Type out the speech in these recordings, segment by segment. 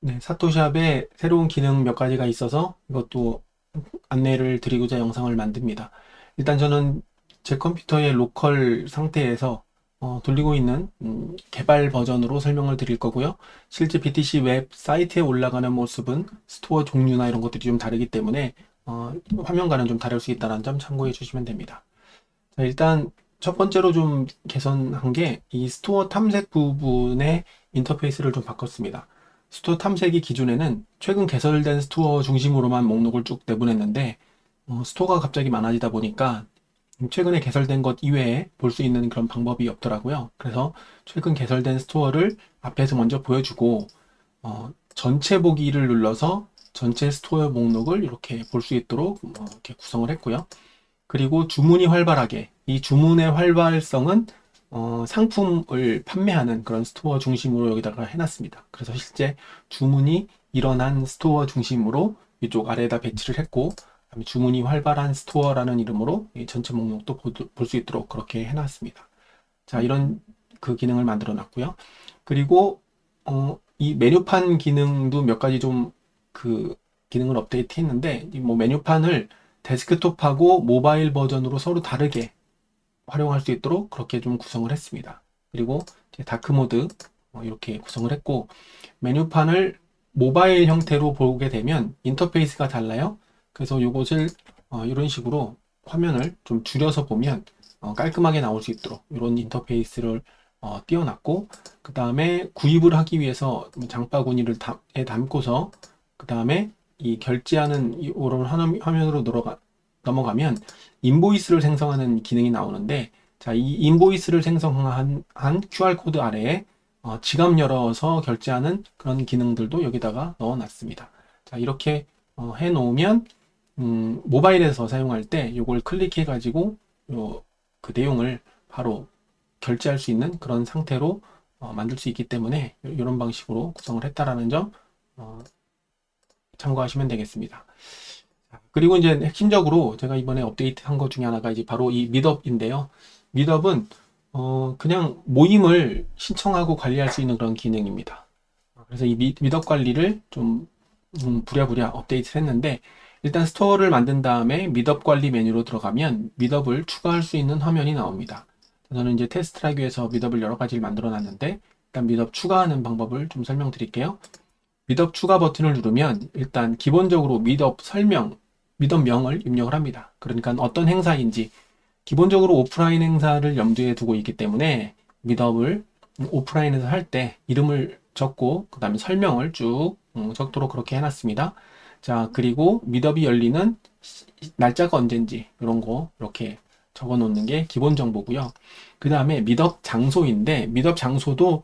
네, 사토샵에 새로운 기능 몇 가지가 있어서 이것도 안내를 드리고자 영상을 만듭니다. 일단 저는 제 컴퓨터의 로컬 상태에서 돌리고 있는 개발 버전으로 설명을 드릴 거고요. 실제 BTC 웹 사이트에 올라가는 모습은 스토어 종류나 이런 것들이 좀 다르기 때문에 화면과는 좀 다를 수 있다는 점 참고해 주시면 됩니다. 자, 일단 첫 번째로 좀 개선한 게 이 스토어 탐색 부분의 인터페이스를 좀 바꿨습니다. 스토어 탐색이 기존에는 최근 개설된 스토어 중심으로만 목록을 쭉 내보냈는데 스토어가 갑자기 많아지다 보니까 최근에 개설된 것 이외에 볼 수 있는 그런 방법이 없더라고요. 그래서 최근 개설된 스토어를 앞에서 먼저 보여주고 전체 보기를 눌러서 전체 스토어 목록을 이렇게 볼 수 있도록 이렇게 구성을 했고요. 그리고 주문이 활발하게, 이 주문의 활발성은 상품을 판매하는 그런 스토어 중심으로 여기다가 해놨습니다. 그래서 실제 주문이 일어난 스토어 중심으로 이쪽 아래에다 배치를 했고, 그다음에 주문이 활발한 스토어라는 이름으로 이 전체 목록도 볼 수 있도록 그렇게 해놨습니다. 자, 이런 그 기능을 만들어 놨고요. 그리고 이 메뉴판 기능도 몇 가지 좀 그 기능을 업데이트 했는데, 이 뭐 메뉴판을 데스크톱하고 모바일 버전으로 서로 다르게 활용할 수 있도록 그렇게 좀 구성을 했습니다. 그리고 이제 다크 모드 이렇게 구성을 했고, 메뉴판을 모바일 형태로 보게 되면 인터페이스가 달라요. 그래서 이것을 이런 식으로 화면을 좀 줄여서 보면 깔끔하게 나올 수 있도록 이런 인터페이스를 띄워놨고, 그 다음에 구입을 하기 위해서 장바구니를 담고서 그 다음에 이 결제하는 이런 화면으로 넘어가면 인보이스를 생성하는 기능이 나오는데, 자, 이 인보이스를 생성한 QR코드 아래에 지갑 열어서 결제하는 그런 기능들도 여기다가 넣어놨습니다. 자, 이렇게 해놓으면 모바일에서 사용할 때 이걸 클릭해 가지고 그 내용을 바로 결제할 수 있는 그런 상태로 만들 수 있기 때문에 이런 방식으로 구성을 했다라는 점 어, 참고하시면 되겠습니다. 그리고 이제 핵심적으로 제가 이번에 업데이트한 것 중에 하나가 이제 바로 이 미덥인데요. 미덥은 그냥 모임을 신청하고 관리할 수 있는 그런 기능입니다. 그래서 이 미덥 관리를 좀 부랴부랴 업데이트를 했는데, 일단 스토어를 만든 다음에 미덥 관리 메뉴로 들어가면 미덥을 추가할 수 있는 화면이 나옵니다. 저는 이제 테스트를 하기 위해서 미덥을 여러 가지를 만들어 놨는데, 일단 미덥 추가하는 방법을 좀 설명드릴게요. 미덥 추가 버튼을 누르면 일단 기본적으로 미덥 설명, 미덥명을 입력을 합니다. 그러니까 어떤 행사인지, 기본적으로 오프라인 행사를 염두에 두고 있기 때문에 미덥을 오프라인에서 할 때 이름을 적고 그 다음에 설명을 쭉 적도록 그렇게 해놨습니다. 자, 그리고 미덥이 열리는 날짜가 언젠지 이런 거 이렇게 적어 놓는 게 기본 정보고요. 그 다음에 미덥 장소인데, 미덥 장소도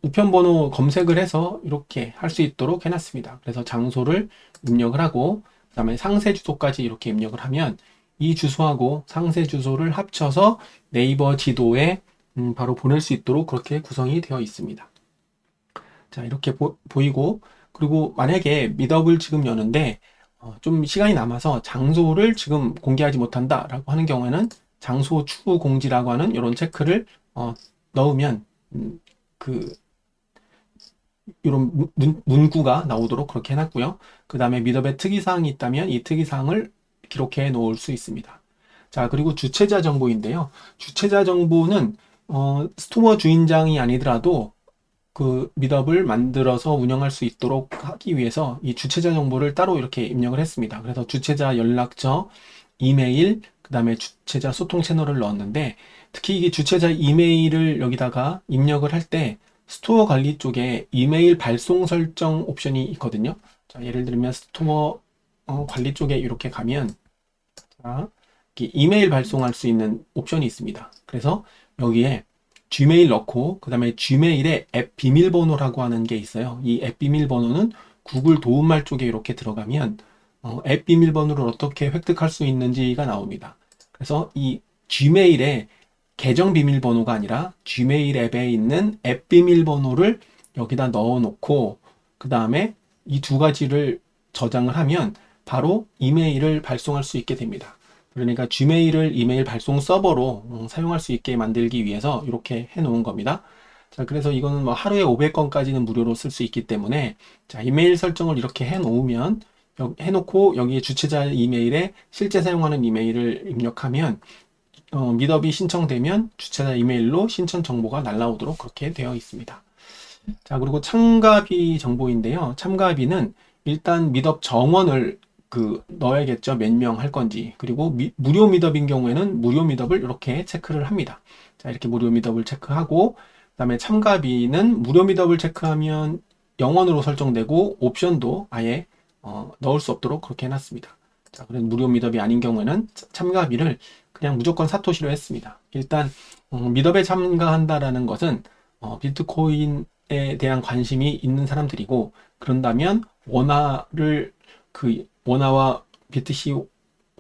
우편번호 검색을 해서 이렇게 할 수 있도록 해놨습니다. 그래서 장소를 입력을 하고 그 다음에 상세 주소까지 이렇게 입력을 하면 이 주소하고 상세 주소를 합쳐서 네이버 지도에 바로 보낼 수 있도록 그렇게 구성이 되어 있습니다. 자, 이렇게 보이고, 그리고 만약에 미덥을 지금 여는데 좀 시간이 남아서 장소를 지금 공개하지 못한다라고 하는 경우에는 장소 추후 공지라고 하는 이런 체크를 넣으면 그 이런 문구가 나오도록 그렇게 해놨고요. 그 다음에 미덥에 특이사항이 있다면 이 특이사항을 기록해 놓을 수 있습니다. 자, 그리고 주체자 정보인데요. 주체자 정보는 스토어 주인장이 아니더라도 그 미덥을 만들어서 운영할 수 있도록 하기 위해서 이 주체자 정보를 따로 이렇게 입력을 했습니다. 그래서 주체자 연락처, 이메일, 그 다음에 주체자 소통 채널을 넣었는데, 특히 이게 주체자 이메일을 여기다가 입력을 할 때 스토어 관리 쪽에 이메일 발송 설정 옵션이 있거든요. 자, 예를 들면 스토어 관리 쪽에 이렇게 가면 자, 이렇게 이메일 발송할 수 있는 옵션이 있습니다. 그래서 여기에 Gmail 넣고 그 다음에 Gmail에 앱 비밀번호라고 하는 게 있어요. 이 앱 비밀번호는 구글 도움말 쪽에 이렇게 들어가면 앱 비밀번호를 어떻게 획득할 수 있는지가 나옵니다. 그래서 이 Gmail에 계정 비밀번호가 아니라 Gmail 앱에 있는 앱 비밀번호를 여기다 넣어 놓고 그 다음에 이 두 가지를 저장을 하면 바로 이메일을 발송할 수 있게 됩니다. 그러니까 Gmail을 이메일 발송 서버로 사용할 수 있게 만들기 위해서 이렇게 해 놓은 겁니다. 자, 그래서 이거는 뭐 하루에 500건까지는 무료로 쓸 수 있기 때문에, 자, 이메일 설정을 이렇게 해 놓으면, 해놓고 여기에 주최자 이메일에 실제 사용하는 이메일을 입력하면, 미더비 신청되면 주최자 이메일로 신청 정보가 날라오도록 그렇게 되어 있습니다. 자, 그리고 참가비 정보인데요. 참가비는 일단 미덥 정원을 넣어야겠죠. 몇 명 할 건지. 그리고 무료 미덥인 경우에는 무료 미덥을 이렇게 체크를 합니다. 자, 이렇게 무료 미덥을 체크하고, 그다음에 참가비는 무료 미덥을 체크하면 0원으로 설정되고, 옵션도 아예 넣을 수 없도록 그렇게 해놨습니다. 자, 그래서 무료 미덥이 아닌 경우에는 참가비를 그냥 무조건 사토시로 했습니다. 일단 미덥에 참가한다라는 것은 비트코인에 대한 관심이 있는 사람들이고, 그런다면 원화와 비트C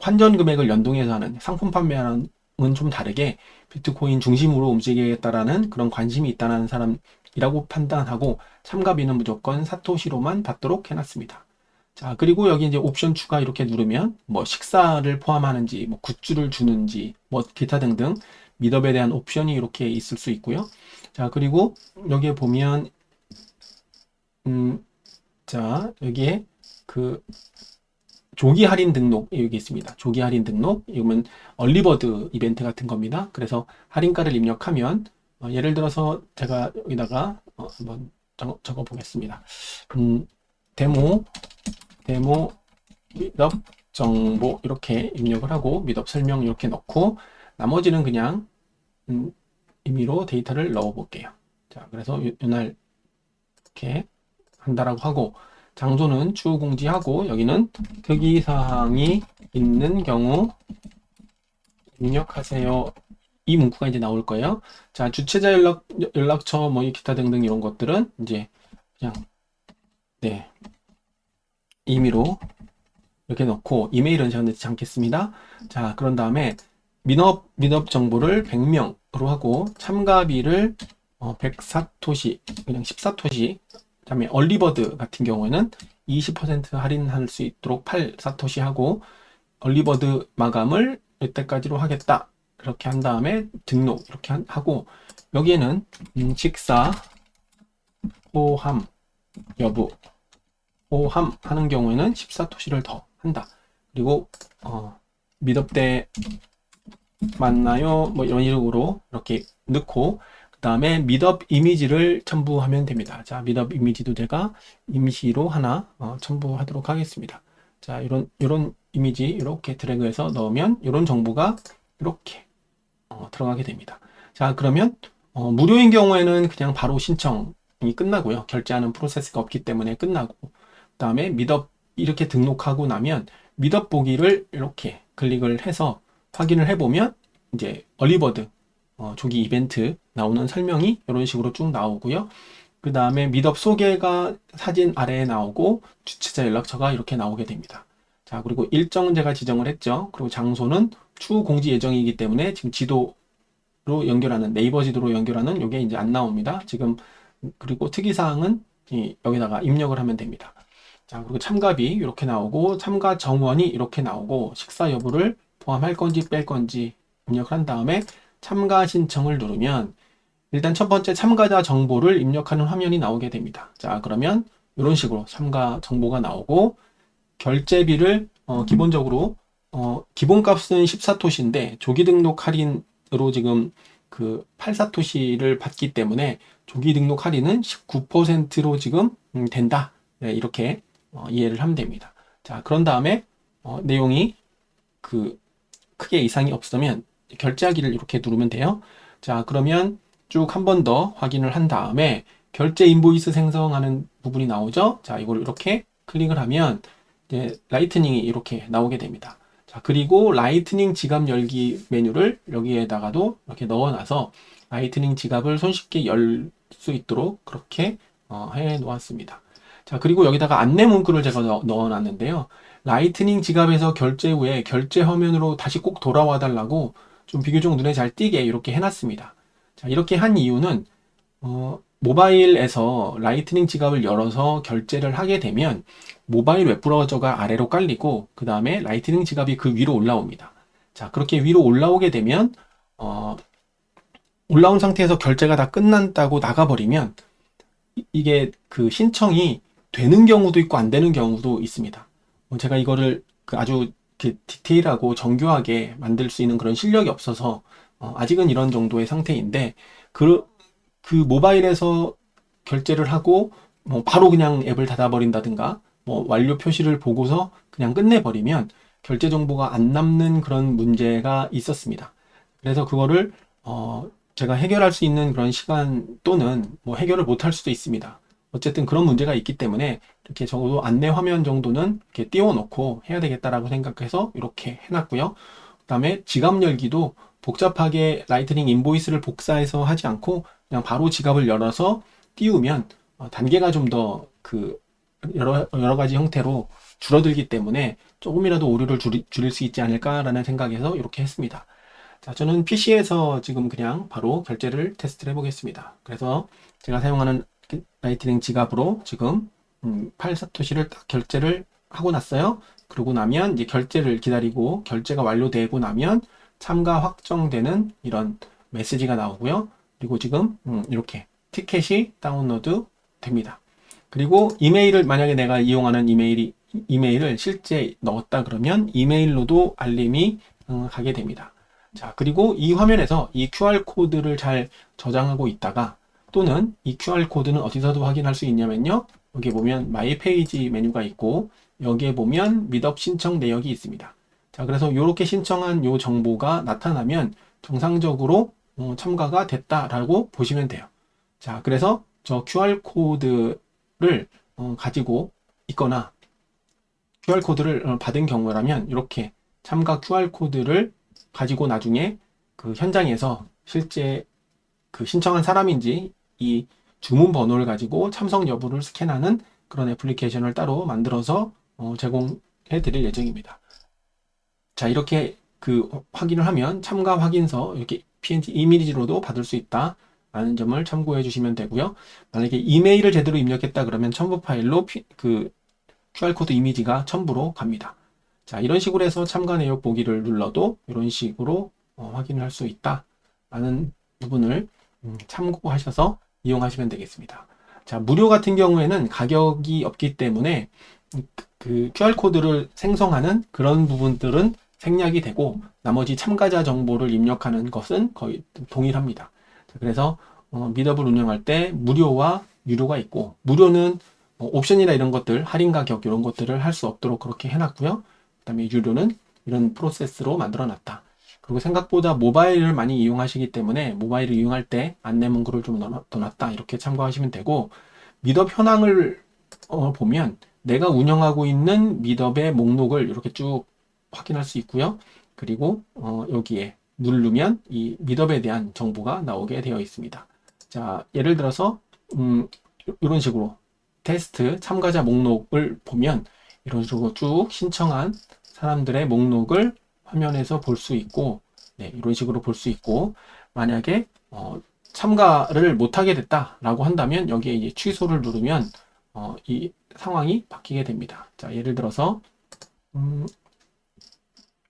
환전 금액을 연동해서 하는 상품 판매랑은 좀 다르게 비트코인 중심으로 움직이겠다라는 그런 관심이 있다는 사람이라고 판단하고, 참가비는 무조건 사토시로만 받도록 해놨습니다. 자, 그리고 여기 이제 옵션 추가 이렇게 누르면 뭐 식사를 포함하는지, 뭐 굿즈를 주는지, 뭐 기타 등등 미덥에 대한 옵션이 이렇게 있을 수 있고요. 자, 그리고 여기에 보면 자, 여기에 그 조기 할인 등록 여기 있습니다. 조기 할인 등록, 이거는 얼리버드 이벤트 같은 겁니다. 그래서 할인가를 입력하면 예를 들어서 제가 여기다가 한번 적어 보겠습니다. 데모 미덥 정보 이렇게 입력을 하고, 미덥 설명 이렇게 넣고, 나머지는 그냥 임의로 데이터를 넣어 볼게요. 자, 그래서 이날 이렇게 한다라고 하고, 장소는 추후 공지하고, 여기는 특이사항이 있는 경우 입력하세요. 이 문구가 이제 나올 거예요. 자, 주최자 연락처, 뭐 기타 등등 이런 것들은 이제 그냥 네, 임의로 이렇게 넣고, 이메일은 제가 넣지 않겠습니다. 자, 그런 다음에 미덥 정보를 100명으로 하고, 참가비를 100사토시, 그냥 10사토시, 그다음에 얼리버드 같은 경우에는 20% 할인할 수 있도록 8사토시 하고, 얼리버드 마감을 이때까지로 하겠다. 이렇게 한 다음에 등록 이렇게 하고, 여기에는 식사 포함 여부 포함 하는 경우에는 14토시를 더 한다. 그리고 미덥 때 만나요, 뭐 이런 식으로 이렇게 넣고, 그 다음에 미덥 이미지를 첨부하면 됩니다. 자, 미덥 이미지도 제가 임시로 하나 첨부하도록 하겠습니다. 자, 이런 이미지 이렇게 드래그해서 넣으면 이런 정보가 이렇게 들어가게 됩니다. 자, 그러면 무료인 경우에는 그냥 바로 신청이 끝나고요. 결제하는 프로세스가 없기 때문에 끝나고, 그 다음에 미덥 이렇게 등록하고 나면 미덥 보기를 이렇게 클릭을 해서 확인을 해보면 이제 얼리버드 조기 이벤트 나오는 설명이 이런 식으로 쭉 나오고요. 그 다음에 미덥 소개가 사진 아래에 나오고, 주최자 연락처가 이렇게 나오게 됩니다. 자, 그리고 일정은 제가 지정을 했죠. 그리고 장소는 추후 공지 예정이기 때문에 지금 지도로 연결하는, 네이버 지도로 연결하는 이게 이제 안 나옵니다. 지금. 그리고 특이사항은 여기다가 입력을 하면 됩니다. 자, 그리고 참가비 이렇게 나오고, 참가 정원이 이렇게 나오고, 식사 여부를 포함할 건지 뺄 건지 입력을 한 다음에 참가 신청을 누르면 일단 첫 번째 참가자 정보를 입력하는 화면이 나오게 됩니다. 자, 그러면 이런 식으로 참가 정보가 나오고, 결제비를 기본적으로 기본값은 14토시인데 조기 등록 할인으로 지금 8사토시를 받기 때문에 조기 등록 할인은 19%로 지금 된다. 네, 이렇게 이해를 하면 됩니다. 자, 그런 다음에 내용이 크게 이상이 없으면 결제하기를 이렇게 누르면 돼요. 자, 그러면 쭉 한 번 더 확인을 한 다음에 결제 인보이스 생성하는 부분이 나오죠. 자, 이걸 이렇게 클릭을 하면 이제 라이트닝이 이렇게 나오게 됩니다. 자, 그리고 라이트닝 지갑 열기 메뉴를 여기에다가도 이렇게 넣어놔서 라이트닝 지갑을 손쉽게 열 수 있도록 그렇게 해 놓았습니다. 자, 그리고 여기다가 안내 문구를 제가 넣어놨는데요. 라이트닝 지갑에서 결제 후에 결제 화면으로 다시 꼭 돌아와 달라고 좀 비교적 눈에 잘 띄게 이렇게 해놨습니다. 자, 이렇게 한 이유는 모바일에서 라이트닝 지갑을 열어서 결제를 하게 되면 모바일 웹브라우저가 아래로 깔리고, 그 다음에 라이트닝 지갑이 그 위로 올라옵니다. 자, 그렇게 위로 올라오게 되면 올라온 상태에서 결제가 다 끝난다고 나가버리면 이게 그 신청이 되는 경우도 있고 안 되는 경우도 있습니다. 제가 이거를 그 아주 이렇게 디테일하고 정교하게 만들 수 있는 그런 실력이 없어서 아직은 이런 정도의 상태인데 그, 그 모바일에서 결제를 하고 뭐 바로 그냥 앱을 닫아버린다든가 뭐 완료 표시를 보고서 그냥 끝내버리면 결제 정보가 안 남는 그런 문제가 있었습니다. 그래서 그거를 제가 해결할 수 있는 그런 시간 또는 뭐 해결을 못 할 수도 있습니다. 어쨌든 그런 문제가 있기 때문에 이렇게 적어도 안내 화면 정도는 이렇게 띄워놓고 해야 되겠다라고 생각해서 이렇게 해놨고요. 그다음에 지갑 열기도 복잡하게 라이트닝 인보이스를 복사해서 하지 않고 그냥 바로 지갑을 열어서 띄우면 단계가 좀 더 그 여러 가지 형태로 줄어들기 때문에 조금이라도 오류를 줄일 수 있지 않을까라는 생각에서 이렇게 했습니다. 자, 저는 PC에서 지금 그냥 바로 결제를 테스트를 해보겠습니다. 그래서 제가 사용하는 라이트닝 지갑으로 지금 8사토시를 딱 결제를 하고 났어요. 그러고 나면 이제 결제를 기다리고 결제가 완료되고 나면 참가 확정되는 이런 메시지가 나오고요. 그리고 지금 이렇게 티켓이 다운로드 됩니다. 그리고 이메일을 만약에 내가 이용하는 이메일을 실제 넣었다 그러면 이메일로도 알림이 가게 됩니다. 자, 그리고 이 화면에서 이 QR코드를 잘 저장하고 있다가 또는 이 QR코드는 어디서도 확인할 수 있냐면요. 여기 보면 마이 페이지 메뉴가 있고 여기에 보면 미덥 신청 내역이 있습니다. 자, 그래서 이렇게 신청한 요 정보가 나타나면 정상적으로 참가가 됐다라고 보시면 돼요. 자, 그래서 저 QR코드를 가지고 있거나 QR코드를 받은 경우라면 이렇게 참가 QR코드를 가지고 나중에 그 현장에서 실제 그 신청한 사람인지 이 주문 번호를 가지고 참석 여부를 스캔하는 그런 애플리케이션을 따로 만들어서 제공해 드릴 예정입니다. 자, 이렇게 그 확인을 하면 참가 확인서 이렇게 PNG 이미지로도 받을 수 있다 라는 점을 참고해 주시면 되고요. 만약에 이메일을 제대로 입력했다 그러면 첨부 파일로 그 QR코드 이미지가 첨부로 갑니다. 자, 이런 식으로 해서 참가 내역 보기를 눌러도 이런 식으로 확인을 할 수 있다 라는 부분을 참고하셔서 이용하시면 되겠습니다. 자, 무료 같은 경우에는 가격이 없기 때문에 그 QR코드를 생성하는 그런 부분들은 생략이 되고 나머지 참가자 정보를 입력하는 것은 거의 동일합니다. 자, 그래서 미더블 운영할 때 무료와 유료가 있고 무료는 옵션이나 이런 것들, 할인 가격 이런 것들을 할 수 없도록 그렇게 해놨고요. 그 다음에 유료는 이런 프로세스로 만들어 놨다. 그리고 생각보다 모바일을 많이 이용하시기 때문에 모바일을 이용할 때 안내 문구를 좀 넣어놨다. 이렇게 참고하시면 되고 미덥 현황을 보면 내가 운영하고 있는 미덥의 목록을 이렇게 쭉 확인할 수 있고요. 그리고 여기에 누르면 이 미덥에 대한 정보가 나오게 되어 있습니다. 자, 예를 들어서 이런 식으로 테스트 참가자 목록을 보면 이런 식으로 쭉 신청한 사람들의 목록을 화면에서 볼 수 있고 네, 이런 식으로 볼 수 있고 만약에 참가를 못하게 됐다라고 한다면 여기에 이제 취소를 누르면 이 상황이 바뀌게 됩니다. 자, 예를 들어서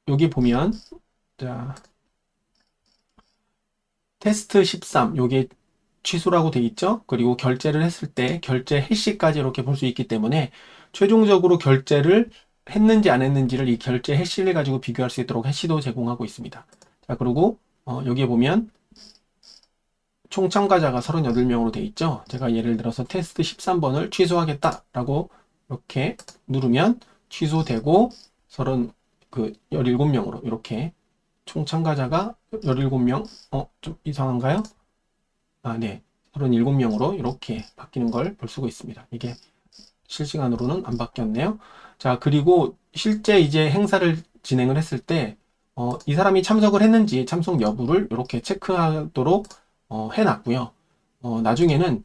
여기 보면 자, 테스트 13 요게 취소라고 돼 있죠. 그리고 결제를 했을 때 결제 해시까지 이렇게 볼 수 있기 때문에 최종적으로 결제를 했는지 안 했는지를 이 결제 해시를 가지고 비교할 수 있도록 해시도 제공하고 있습니다. 자, 그리고 여기에 보면 총 참가자가 38명으로 돼 있죠. 제가 예를 들어서 테스트 13번을 취소하겠다라고 이렇게 누르면 취소되고 17명으로 이렇게 총 참가자가 17명 좀 이상한가요? 아, 네. 37명으로 이렇게 바뀌는 걸 볼 수가 있습니다. 이게 실시간으로는 안 바뀌었네요. 자, 그리고 실제 이제 행사를 진행을 했을 때, 이 사람이 참석을 했는지 참석 여부를 이렇게 체크하도록 해놨고요. 나중에는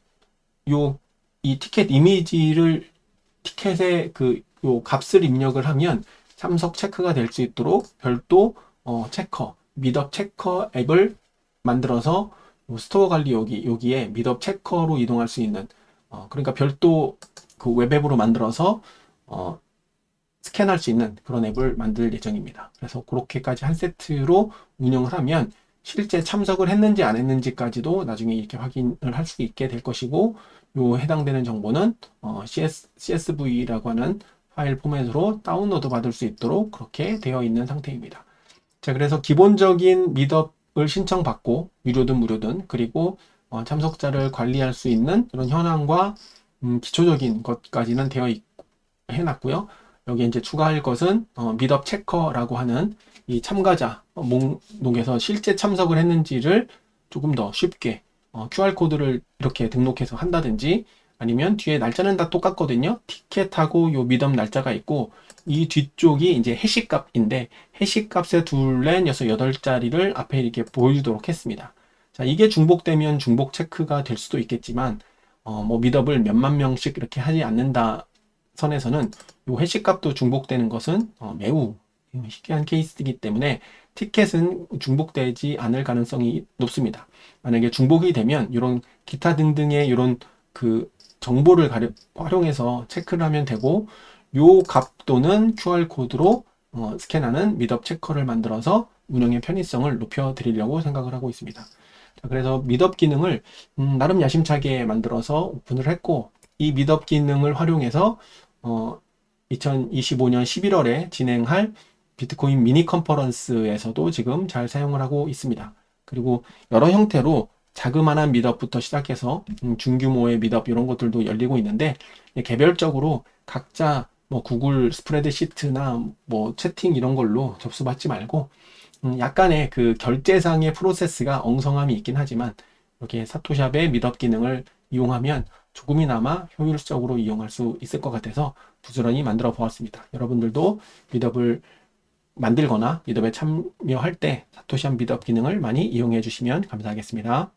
이 티켓 이미지를 티켓의 요 값을 입력을 하면 참석 체크가 될 수 있도록 별도 체커, 미덥 체커 앱을 만들어서 스토어 관리 여기에 미덥 체커로 이동할 수 있는 그러니까 별도 그 웹앱으로 만들어서 스캔할 수 있는 그런 앱을 만들 예정입니다. 그래서 그렇게까지 한 세트로 운영을 하면 실제 참석을 했는지 안 했는지까지도 나중에 이렇게 확인을 할 수 있게 될 것이고, 요 해당되는 정보는 CSV라고 하는 파일 포맷으로 다운로드 받을 수 있도록 그렇게 되어 있는 상태입니다. 자, 그래서 기본적인 미덥을 신청받고, 유료든 무료든, 그리고 참석자를 관리할 수 있는 그런 현황과 기초적인 것까지는 해놨고요. 여기 이제 추가할 것은 미덥 체커라고 하는 이 참가자 목록에서 실제 참석을 했는지를 조금 더 쉽게 QR코드를 이렇게 등록해서 한다든지, 아니면 뒤에 날짜는 다 똑같거든요. 티켓하고 요 미덥 날짜가 있고, 이 뒤쪽이 이제 해시값인데, 해시값의 둘렌 6, 8자리를 앞에 이렇게 보여주도록 했습니다. 자, 이게 중복되면 중복 체크가 될 수도 있겠지만, 뭐 미덥을 몇만 명씩 이렇게 하지 않는다 선에서는 요 해시값도 중복되는 것은 매우 희귀한 케이스이기 때문에 티켓은 중복되지 않을 가능성이 높습니다. 만약에 중복이 되면 이런 기타 등등의 이런 그 정보를 활용해서 체크를 하면 되고, 요 값도는 QR코드로 스캔하는 미덥 체커를 만들어서 운영의 편의성을 높여 드리려고 생각을 하고 있습니다. 자, 그래서 미덥 기능을 나름 야심차게 만들어서 오픈을 했고, 이 미덥 기능을 활용해서 2025년 11월에 진행할 비트코인 미니 컨퍼런스에서도 지금 잘 사용을 하고 있습니다. 그리고 여러 형태로 자그마한 미덥부터 시작해서 중규모의 미덥 이런 것들도 열리고 있는데, 개별적으로 각자 뭐 구글 스프레드시트나 뭐 채팅 이런 걸로 접수받지 말고, 약간의 그 결제상의 프로세스가 엉성함이 있긴 하지만, 이렇게 사토샵의 미덥 기능을 이용하면 조금이나마 효율적으로 이용할 수 있을 것 같아서 부지런히 만들어 보았습니다. 여러분들도 미덥을 만들거나 미덥에 참여할 때 사토샵 미덥 기능을 많이 이용해 주시면 감사하겠습니다.